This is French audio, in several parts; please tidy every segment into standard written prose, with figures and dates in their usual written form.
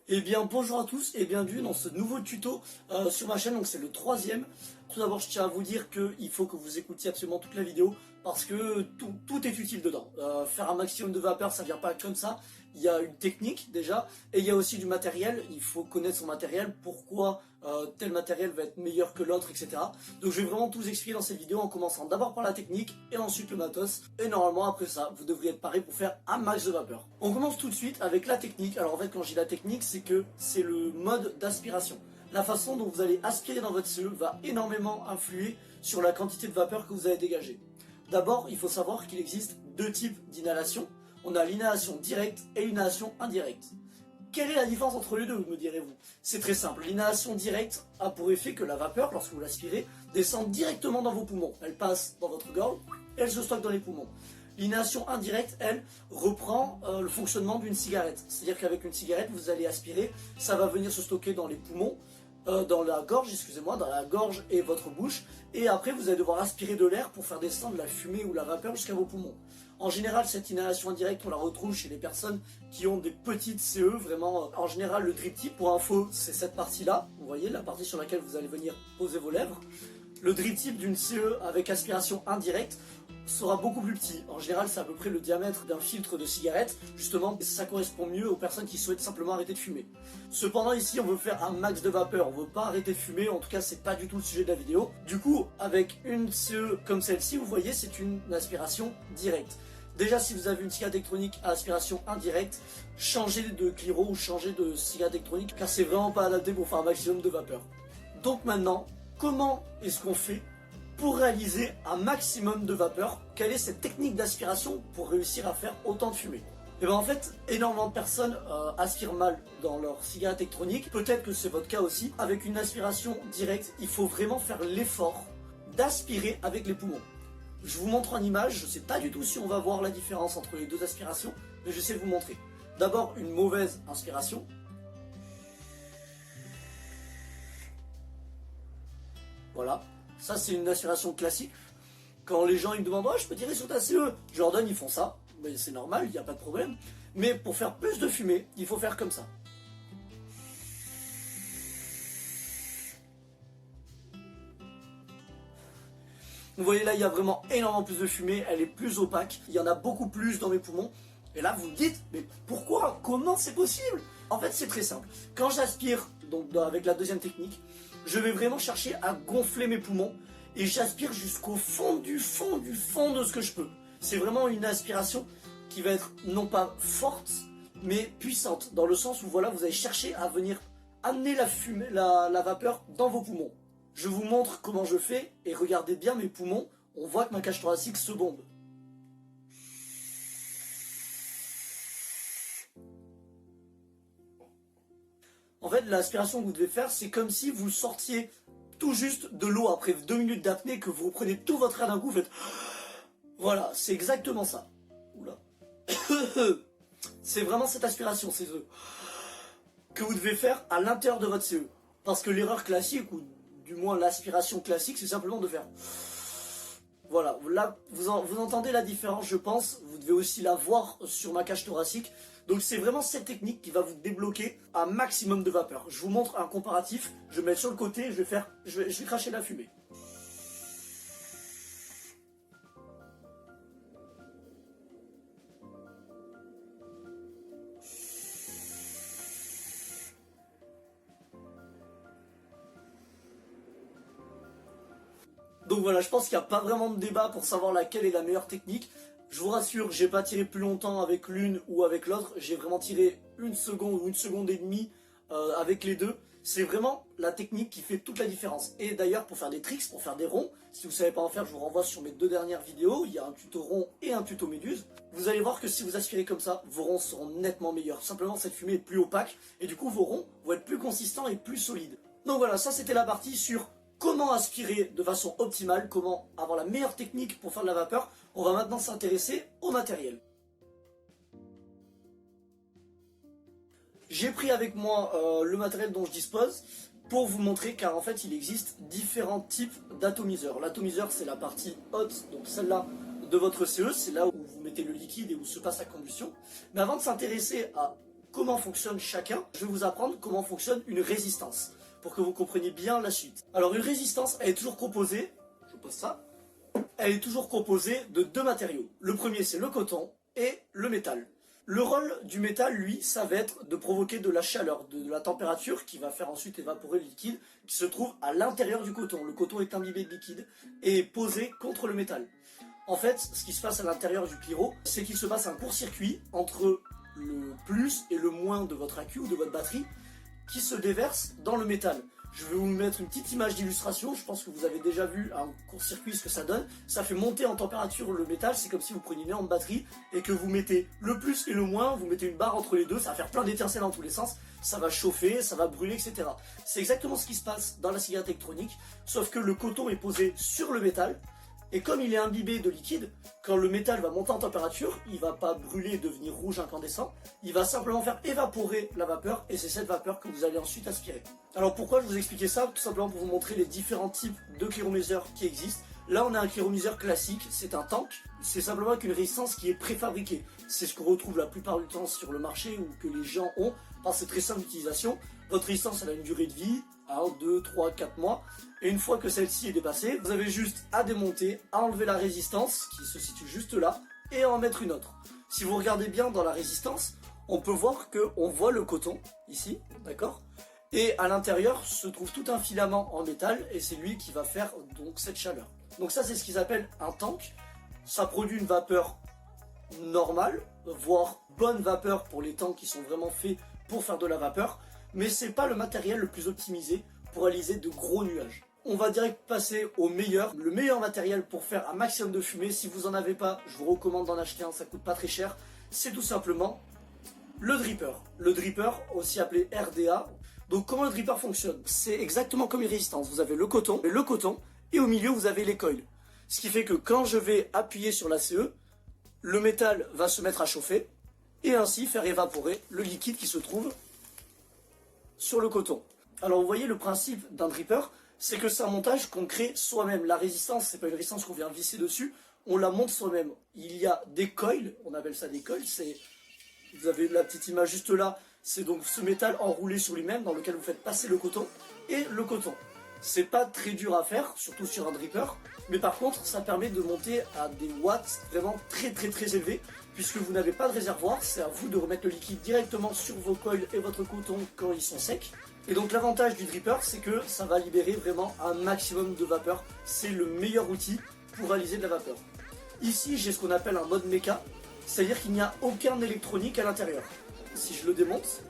Eh bien bonjour à tous et bienvenue dans ce nouveau tuto sur ma chaîne, donc c'est le troisième. Tout d'abord je tiens à vous dire qu'il faut que vous écoutiez absolument toute la vidéo parce que tout est utile dedans. Faire un maximum de vapeur ça vient pas comme ça, il y a une technique déjà et il y a aussi du matériel, il faut connaître son matériel, pourquoi tel matériel va être meilleur que l'autre, etc. Donc je vais vraiment tout vous expliquer dans cette vidéo en commençant d'abord par la technique et ensuite le matos. Et normalement après ça vous devriez être paré pour faire un max de vapeur. On commence tout de suite avec la technique. Alors en fait quand je dis la technique c'est que c'est le mode d'aspiration. La façon dont vous allez aspirer dans votre CE va énormément influer sur la quantité de vapeur que vous allez dégager. D'abord, il faut savoir qu'il existe deux types d'inhalation. On a l'inhalation directe et l'inhalation indirecte. Quelle est la différence entre les deux, me direz-vous? C'est très simple. L'inhalation directe a pour effet que la vapeur, lorsque vous l'aspirez, descend directement dans vos poumons. Elle passe dans votre gorge et elle se stocke dans les poumons. L'inhalation indirecte, elle, reprend le fonctionnement d'une cigarette. C'est-à-dire qu'avec une cigarette, vous allez aspirer, ça va venir se stocker dans les poumons, dans la gorge, excusez-moi, dans la gorge et votre bouche, et après vous allez devoir aspirer de l'air pour faire descendre la fumée ou la vapeur jusqu'à vos poumons. En général, cette inhalation indirecte, on la retrouve chez les personnes qui ont des petites CE, vraiment, en général, le drip tip, pour info, c'est cette partie-là, vous voyez, la partie sur laquelle vous allez venir poser vos lèvres. Le drip tip d'une CE avec aspiration indirecte sera beaucoup plus petit. En général, c'est à peu près le diamètre d'un filtre de cigarette. Justement, ça correspond mieux aux personnes qui souhaitent simplement arrêter de fumer. Cependant, ici, on veut faire un max de vapeur. On veut pas arrêter de fumer. En tout cas, c'est pas du tout le sujet de la vidéo. Du coup, avec une CE comme celle-ci, vous voyez, c'est une aspiration directe. Déjà, si vous avez une cigarette électronique à aspiration indirecte, changez de Cliro ou changez de cigarette électronique, car c'est vraiment pas adapté pour faire un maximum de vapeur. Donc maintenant, comment est-ce qu'on fait pour réaliser un maximum de vapeur? Quelle est cette technique d'aspiration pour réussir à faire autant de fumée? Et bien en fait, énormément de personnes aspirent mal dans leur cigarette électronique. Peut-être que c'est votre cas aussi. Avec une aspiration directe, il faut vraiment faire l'effort d'aspirer avec les poumons. Je vous montre en image, je ne sais pas du tout si on va voir la différence entre les deux aspirations, mais je sais vous montrer. D'abord, une mauvaise inspiration. Voilà. Ça, c'est une aspiration classique. Quand les gens ils me demandent « Oh, je peux tirer sur ta CE ?» Je leur donne, ils font ça. Mais c'est normal, il n'y a pas de problème. Mais pour faire plus de fumée, il faut faire comme ça. Vous voyez là, il y a vraiment énormément plus de fumée. Elle est plus opaque. Il y en a beaucoup plus dans mes poumons. Et là, vous me dites « Mais pourquoi? Comment c'est possible ?» En fait, c'est très simple. Quand j'aspire, donc avec la deuxième technique, je vais vraiment chercher à gonfler mes poumons et j'aspire jusqu'au fond du fond du fond de ce que je peux. C'est vraiment une aspiration qui va être non pas forte, mais puissante, dans le sens où voilà, vous allez chercher à venir amener la fumée, la vapeur dans vos poumons. Je vous montre comment je fais et regardez bien mes poumons, on voit que ma cage thoracique se bombe. En fait, l'aspiration que vous devez faire, c'est comme si vous sortiez tout juste de l'eau après 2 minutes d'apnée, que vous reprenez tout votre air d'un coup, vous faites... Voilà, c'est exactement ça. Oula. C'est vraiment cette aspiration, c'est eux, que vous devez faire à l'intérieur de votre CE. Parce que l'erreur classique, ou du moins l'aspiration classique, c'est simplement de faire... Voilà, là, vous entendez la différence, je pense. Vous devez aussi la voir sur ma cage thoracique. Donc c'est vraiment cette technique qui va vous débloquer un maximum de vapeur. Je vous montre un comparatif. Je vais mettre sur le côté, je vais cracher la fumée. Donc voilà, je pense qu'il n'y a pas vraiment de débat pour savoir laquelle est la meilleure technique. Je vous rassure, j'ai pas tiré plus longtemps avec l'une ou avec l'autre. J'ai vraiment tiré 1 seconde ou 1 seconde et demie avec les deux. C'est vraiment la technique qui fait toute la différence. Et d'ailleurs, pour faire des tricks, pour faire des ronds, si vous ne savez pas en faire, je vous renvoie sur mes 2 dernières vidéos. Il y a un tuto rond et un tuto méduse. Vous allez voir que si vous aspirez comme ça, vos ronds seront nettement meilleurs. Simplement, cette fumée est plus opaque et du coup, vos ronds vont être plus consistants et plus solides. Donc voilà, ça c'était la partie sur comment aspirer de façon optimale, comment avoir la meilleure technique pour faire de la vapeur. On va maintenant s'intéresser au matériel. J'ai pris avec moi le matériel dont je dispose pour vous montrer, car en fait il existe différents types d'atomiseurs. L'atomiseur c'est la partie haute, donc celle-là de votre CE, c'est là où vous mettez le liquide et où se passe la combustion. Mais avant de s'intéresser à comment fonctionne chacun, je vais vous apprendre comment fonctionne une résistance, pour que vous compreniez bien la suite. Alors une résistance, elle est toujours composée, je pose ça, elle est toujours composée de deux matériaux. Le premier c'est le coton et le métal. Le rôle du métal, lui, ça va être de provoquer de la chaleur, de la température qui va faire ensuite évaporer le liquide qui se trouve à l'intérieur du coton. Le coton est imbibé de liquide et est posé contre le métal. En fait, ce qui se passe à l'intérieur du pyro, c'est qu'il se passe un court-circuit entre le plus et le moins de votre accu ou de votre batterie qui se déverse dans le métal. Je vais vous mettre une petite image d'illustration, je pense que vous avez déjà vu un court-circuit ce que ça donne. Ça fait monter en température le métal, c'est comme si vous preniez une énorme batterie et que vous mettez le plus et le moins, vous mettez une barre entre les deux, ça va faire plein d'étincelles dans tous les sens, ça va chauffer, ça va brûler, etc. C'est exactement ce qui se passe dans la cigarette électronique, sauf que le coton est posé sur le métal, et comme il est imbibé de liquide, quand le métal va monter en température, il ne va pas brûler et devenir rouge incandescent, il va simplement faire évaporer la vapeur, et c'est cette vapeur que vous allez ensuite aspirer. Alors pourquoi je vous expliquais ça? Tout simplement pour vous montrer les différents types de cliromiseurs qui existent. Là on a un cliromiseur classique, c'est un tank, c'est simplement qu'une résistance qui est préfabriquée. C'est ce qu'on retrouve la plupart du temps sur le marché ou que les gens ont, parce que c'est très simple d'utilisation. Votre résistance elle a une durée de vie, 1, 2, 3, 4 mois. Et une fois que celle-ci est dépassée, vous avez juste à démonter, à enlever la résistance qui se situe juste là et à en mettre une autre. Si vous regardez bien dans la résistance, on peut voir qu'on voit le coton ici, d'accord? Et à l'intérieur se trouve tout un filament en métal et c'est lui qui va faire donc cette chaleur. Donc ça c'est ce qu'ils appellent un tank. Ça produit une vapeur normale, voire bonne vapeur pour les tanks qui sont vraiment faits pour faire de la vapeur. Mais c'est pas le matériel le plus optimisé pour réaliser de gros nuages. On va direct passer au meilleur. Le meilleur matériel pour faire un maximum de fumée, si vous en avez pas, je vous recommande d'en acheter un, ça coûte pas très cher. C'est tout simplement le dripper. Le dripper, aussi appelé RDA. Donc comment le dripper fonctionne? C'est exactement comme une résistance. Vous avez le coton et au milieu vous avez les coils. Ce qui fait que quand je vais appuyer sur la CE, le métal va se mettre à chauffer et ainsi faire évaporer le liquide qui se trouve sur le coton. Alors vous voyez le principe d'un dripper, c'est que c'est un montage qu'on crée soi-même. La résistance, c'est pas une résistance qu'on vient visser dessus, on la monte soi-même. Il y a des coils, on appelle ça des coils, vous avez la petite image juste là, c'est donc ce métal enroulé sur lui-même dans lequel vous faites passer le coton et le coton. C'est pas très dur à faire, surtout sur un dripper, mais par contre ça permet de monter à des watts vraiment très élevés, puisque vous n'avez pas de réservoir, c'est à vous de remettre le liquide directement sur vos coils et votre coton quand ils sont secs. Et donc l'avantage du dripper, c'est que ça va libérer vraiment un maximum de vapeur. C'est le meilleur outil pour réaliser de la vapeur. Ici, j'ai ce qu'on appelle un mode méca, c'est-à-dire qu'il n'y a aucun électronique à l'intérieur. Si je le démonte,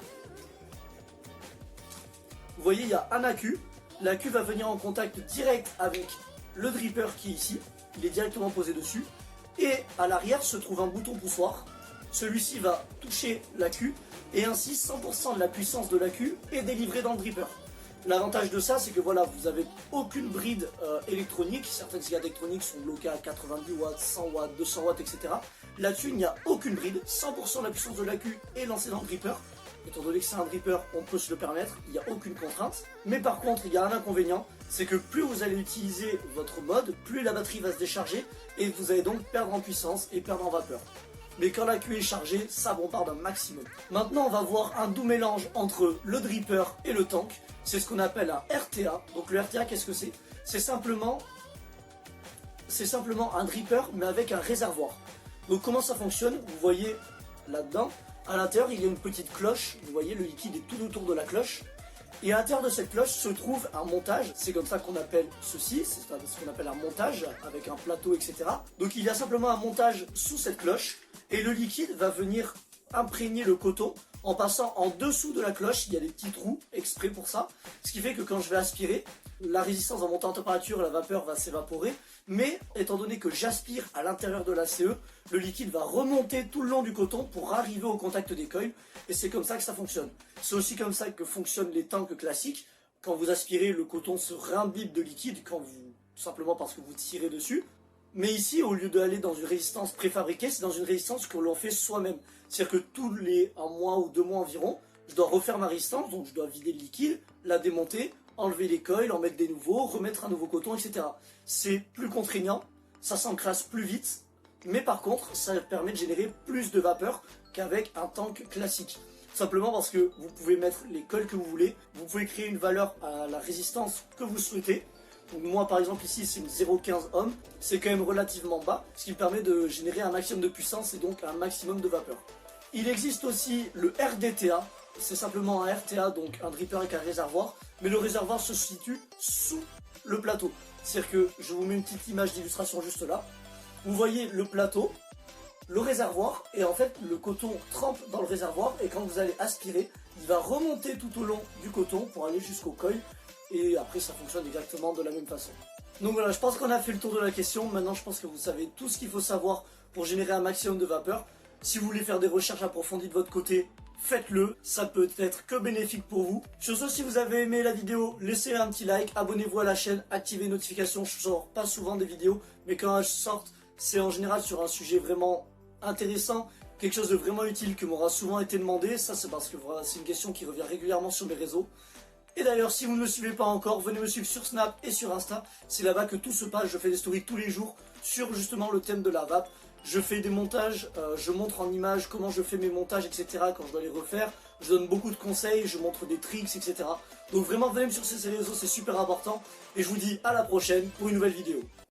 vous voyez, il y a un accu. L'accu va venir en contact direct avec le dripper qui est ici. Il est directement posé dessus. Et à l'arrière se trouve un bouton poussoir. Celui-ci va toucher l'accu et ainsi 100% de la puissance de l'accu est délivrée dans le dripper. L'avantage de ça, c'est que voilà, vous n'avez aucune bride électronique. Certaines cigarettes électroniques sont bloquées à 90 watts, 100 watts, 200 watts, etc. Là-dessus, il n'y a aucune bride. 100% de la puissance de l'accu est lancée dans le dripper. Étant donné que c'est un dripper, on peut se le permettre, il n'y a aucune contrainte. Mais par contre, il y a un inconvénient, c'est que plus vous allez utiliser votre mode, plus la batterie va se décharger et vous allez donc perdre en puissance et perdre en vapeur. Mais quand l'accu est chargé, ça bombarde un maximum. Maintenant, on va voir un doux mélange entre le dripper et le tank. C'est ce qu'on appelle un RTA. Donc le RTA, qu'est-ce que c'est? C'est simplement un dripper, mais avec un réservoir. Donc comment ça fonctionne? Vous voyez là-dedans, à l'intérieur, il y a une petite cloche. Vous voyez, le liquide est tout autour de la cloche. Et à l'intérieur de cette cloche se trouve un montage, c'est comme ça qu'on appelle ceci, c'est ce qu'on appelle un montage avec un plateau, etc. Donc il y a simplement un montage sous cette cloche et le liquide va venir imprégner le coton en passant en dessous de la cloche. Il y a des petits trous exprès pour ça, ce qui fait que quand je vais aspirer, la résistance va monter en température, la vapeur va s'évaporer, mais étant donné que j'aspire à l'intérieur de la CE, le liquide va remonter tout le long du coton pour arriver au contact des coils, et c'est comme ça que ça fonctionne. C'est aussi comme ça que fonctionnent les tanks classiques. Quand vous aspirez, le coton se réimbibe de liquide tout simplement parce que vous tirez dessus. Mais ici, au lieu d'aller dans une résistance préfabriquée, c'est dans une résistance que l'on fait soi-même. C'est-à-dire que tous les 1 mois ou 2 mois environ, je dois refaire ma résistance, donc je dois vider le liquide, la démonter, enlever les coils, en mettre des nouveaux, remettre un nouveau coton, etc. C'est plus contraignant, ça s'encrasse plus vite, mais par contre, ça permet de générer plus de vapeur qu'avec un tank classique. Tout simplement parce que vous pouvez mettre les cols que vous voulez, vous pouvez créer une valeur à la résistance que vous souhaitez. Donc moi par exemple ici c'est une 0,15 ohm, c'est quand même relativement bas, ce qui me permet de générer un maximum de puissance et donc un maximum de vapeur. Il existe aussi le RDTA, c'est simplement un RTA, donc un dripper avec un réservoir, mais le réservoir se situe sous le plateau. C'est-à-dire que je vous mets une petite image d'illustration juste là. Vous voyez le plateau, le réservoir, et en fait le coton trempe dans le réservoir, et quand vous allez aspirer, il va remonter tout au long du coton pour aller jusqu'au coil, et après ça fonctionne exactement de la même façon. Donc voilà, je pense qu'on a fait le tour de la question. Maintenant je pense que vous savez tout ce qu'il faut savoir pour générer un maximum de vapeur. Si vous voulez faire des recherches approfondies de votre côté, faites-le, ça peut être que bénéfique pour vous. Sur ce, si vous avez aimé la vidéo, laissez un petit like, abonnez-vous à la chaîne, activez les notifications. Je sors pas souvent des vidéos, mais quand elles sortent, c'est en général sur un sujet vraiment intéressant, quelque chose de vraiment utile que m'aura souvent été demandé. Ça c'est parce que voilà, c'est une question qui revient régulièrement sur mes réseaux. Et d'ailleurs, si vous ne me suivez pas encore, venez me suivre sur Snap et sur Insta. C'est là-bas que tout se passe. Je fais des stories tous les jours sur justement le thème de la vape. Je fais des montages, je montre en images comment je fais mes montages, etc. quand je dois les refaire. Je donne beaucoup de conseils, je montre des tricks, etc. Donc vraiment, venez me sur ces réseaux, c'est super important. Et je vous dis à la prochaine pour une nouvelle vidéo.